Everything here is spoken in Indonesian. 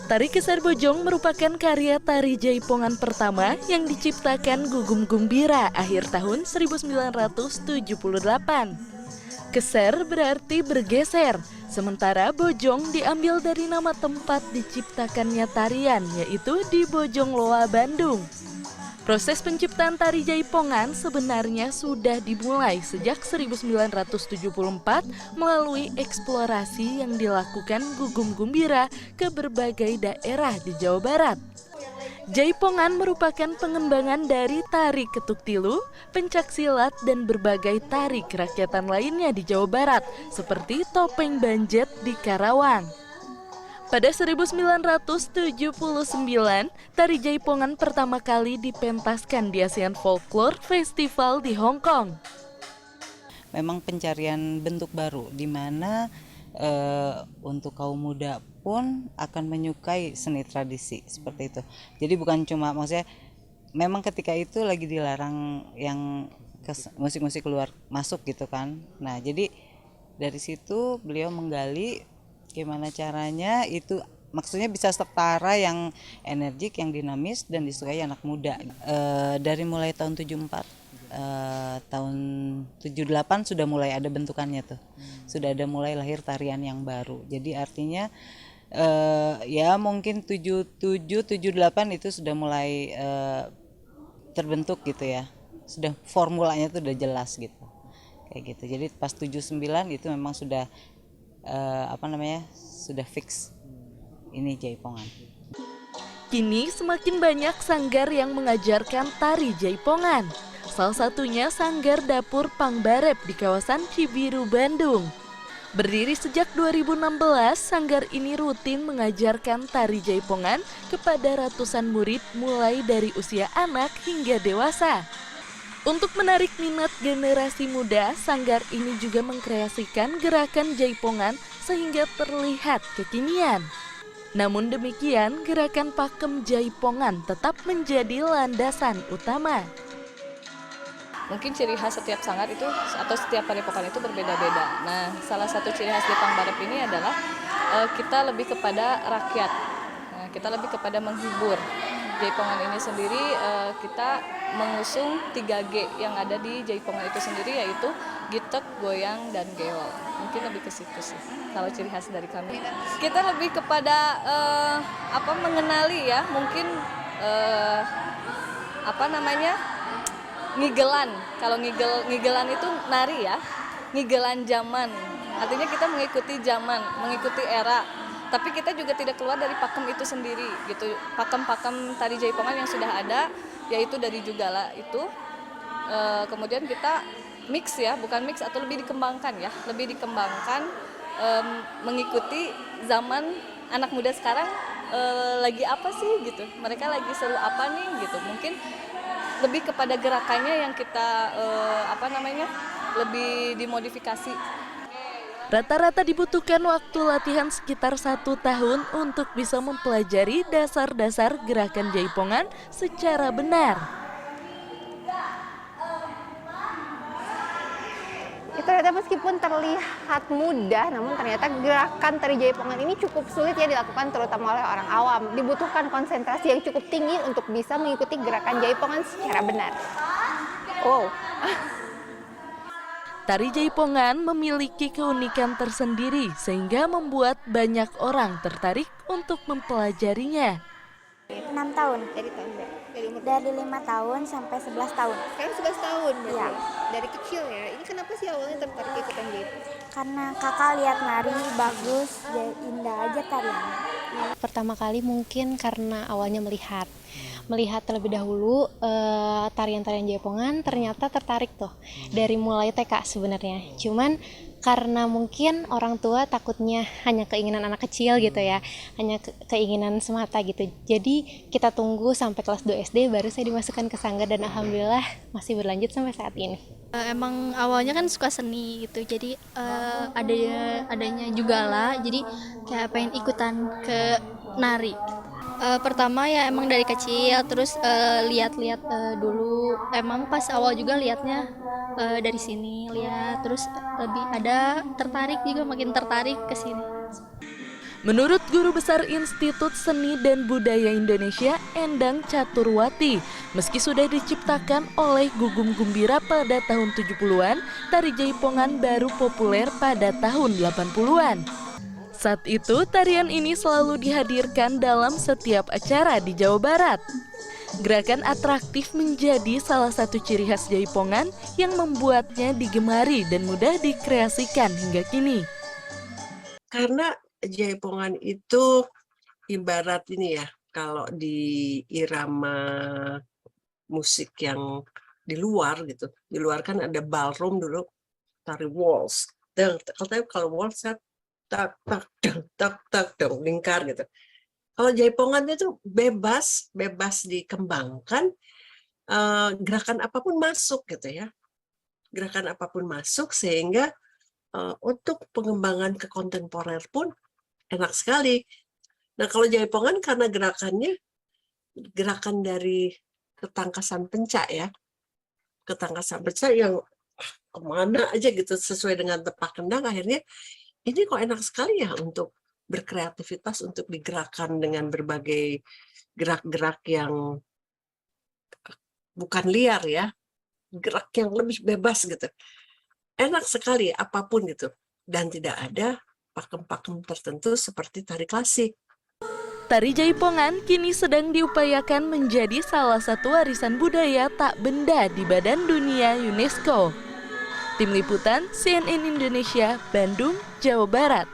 Tari Keser Bojong merupakan karya tari jaipongan pertama yang diciptakan Gugum Gumbira akhir tahun 1978. Keser berarti bergeser, sementara Bojong diambil dari nama tempat diciptakannya tarian, yaitu di Bojongloa, Bandung. Proses penciptaan tari jaipongan sebenarnya sudah dimulai sejak 1974 melalui eksplorasi yang dilakukan Gugum Gumbira ke berbagai daerah di Jawa Barat. Jaipongan merupakan pengembangan dari tari ketuk tilu, pencak silat, dan berbagai tari kerakyatan lainnya di Jawa Barat, seperti topeng banjet di Karawang. Pada 1979, tari jaipongan pertama kali dipentaskan di ASEAN Folklore Festival di Hong Kong. Memang pencarian bentuk baru, di mana untuk kaum muda pun akan menyukai seni tradisi seperti itu. Jadi bukan cuma, maksudnya memang ketika itu lagi dilarang yang musik-musik luar masuk gitu kan. Nah jadi dari situ beliau menggali gimana caranya itu maksudnya bisa setara, yang energik, yang dinamis dan disukai anak muda. Dari mulai tahun 74, tahun 78 sudah mulai ada bentukannya tuh. Sudah ada mulai lahir tarian yang baru. Jadi artinya ya mungkin 77, 78 itu sudah mulai terbentuk gitu ya. Sudah formulanya tuh udah jelas gitu. Kayak gitu. Jadi pas 79 itu memang sudah sudah fix ini jaipongan. Kini semakin banyak sanggar yang mengajarkan tari jaipongan. Salah satunya Sanggar Dapur Pangbarep di kawasan Cibiru, Bandung. Berdiri sejak 2016, sanggar ini rutin mengajarkan tari jaipongan kepada ratusan murid mulai dari usia anak hingga dewasa. Untuk menarik minat generasi muda, sanggar ini juga mengkreasikan gerakan jaipongan sehingga terlihat kekinian. Namun demikian, gerakan pakem jaipongan tetap menjadi landasan utama. Mungkin ciri khas setiap sanggar itu atau setiap padepokan itu berbeda-beda. Nah, salah satu ciri khas di Pangbarep ini adalah kita lebih kepada rakyat. Nah, kita lebih kepada menghibur. Jaipongan ini sendiri kita mengusung 3G yang ada di jaipongan itu sendiri, yaitu gitek, goyang, dan geol. Mungkin lebih ke situ sih kalau ciri khas dari kami. Kita lebih kepada mengenali ya, mungkin ngigelan. Kalau ngigelan itu nari ya, ngigelan zaman. Artinya kita mengikuti zaman, mengikuti era. Tapi kita juga tidak keluar dari pakem itu sendiri gitu. Pakem-pakem tari jaipongan yang sudah ada, yaitu dari Jugala itu. Kemudian kita mix ya, bukan mix atau lebih dikembangkan ya, lebih dikembangkan mengikuti zaman anak muda sekarang lagi apa sih gitu. Mereka lagi seru apa nih gitu. Mungkin lebih kepada gerakannya yang kita lebih dimodifikasi. Rata-rata dibutuhkan waktu latihan sekitar 1 tahun untuk bisa mempelajari dasar-dasar gerakan jaipongan secara benar. Ternyata meskipun terlihat mudah, namun ternyata gerakan tari jaipongan ini cukup sulit ya dilakukan terutama oleh orang awam. Dibutuhkan konsentrasi yang cukup tinggi untuk bisa mengikuti gerakan jaipongan secara benar. Wow. Tari jaipongan memiliki keunikan tersendiri sehingga membuat banyak orang tertarik untuk mempelajarinya. 6 tahun. Dari 5 tahun sampai 11 tahun. Sekarang 11 tahun berarti. Iya. Dari kecil ya. Ini kenapa sih awalnya tertarik ikutan jaipongan? Karena kakak lihat nari bagus, ya indah aja tariannya. Pertama kali mungkin karena awalnya melihat terlebih dahulu tarian-tarian jaipongan, ternyata tertarik tuh dari mulai TK sebenarnya. Cuman karena mungkin orang tua takutnya hanya keinginan anak kecil gitu ya, hanya keinginan semata gitu. Jadi kita tunggu sampai kelas 2 SD baru saya dimasukkan ke sanggar, dan alhamdulillah masih berlanjut sampai saat ini. Emang awalnya kan suka seni gitu, jadi adanya Jugala, jadi kayak pengen ikutan ke nari. Pertama ya emang dari kecil, terus lihat-lihat dulu. Emang pas awal juga lihatnya dari sini lihat, terus lebih ada tertarik juga, makin tertarik ke sini. Menurut Guru Besar Institut Seni dan Budaya Indonesia, Endang Caturwati, meski sudah diciptakan oleh Gugum Gumbira pada tahun 70-an, tari Jaipongan baru populer pada tahun 80-an. Saat itu, tarian ini selalu dihadirkan dalam setiap acara di Jawa Barat. Gerakan atraktif menjadi salah satu ciri khas Jaipongan yang membuatnya digemari dan mudah dikreasikan hingga kini. Karena Jaipongan itu ibarat ini ya, kalau di irama musik yang di luar gitu, di luar kan ada ballroom dulu, tari waltz. Kalau waltz tak tak tak tak tak lingkar gitu. Kalau Jaipongan itu bebas dikembangkan, gerakan apapun masuk gitu ya, gerakan apapun masuk sehingga untuk pengembangan ke kontemporer pun enak sekali. Nah, kalau Jaipongan karena gerakan dari ketangkasan pencak ya, ketangkasan pencak yang kemana aja gitu sesuai dengan tepak kendang, akhirnya ini kok enak sekali ya untuk berkreativitas, untuk digerakkan dengan berbagai gerak-gerak yang bukan liar ya, gerak yang lebih bebas gitu. Enak sekali apapun gitu, dan tidak ada pakem-pakem tertentu seperti tari klasik. Tari Jaipongan kini sedang diupayakan menjadi salah satu warisan budaya tak benda di Badan Dunia UNESCO. Tim Liputan CNN Indonesia, Bandung, Jawa Barat.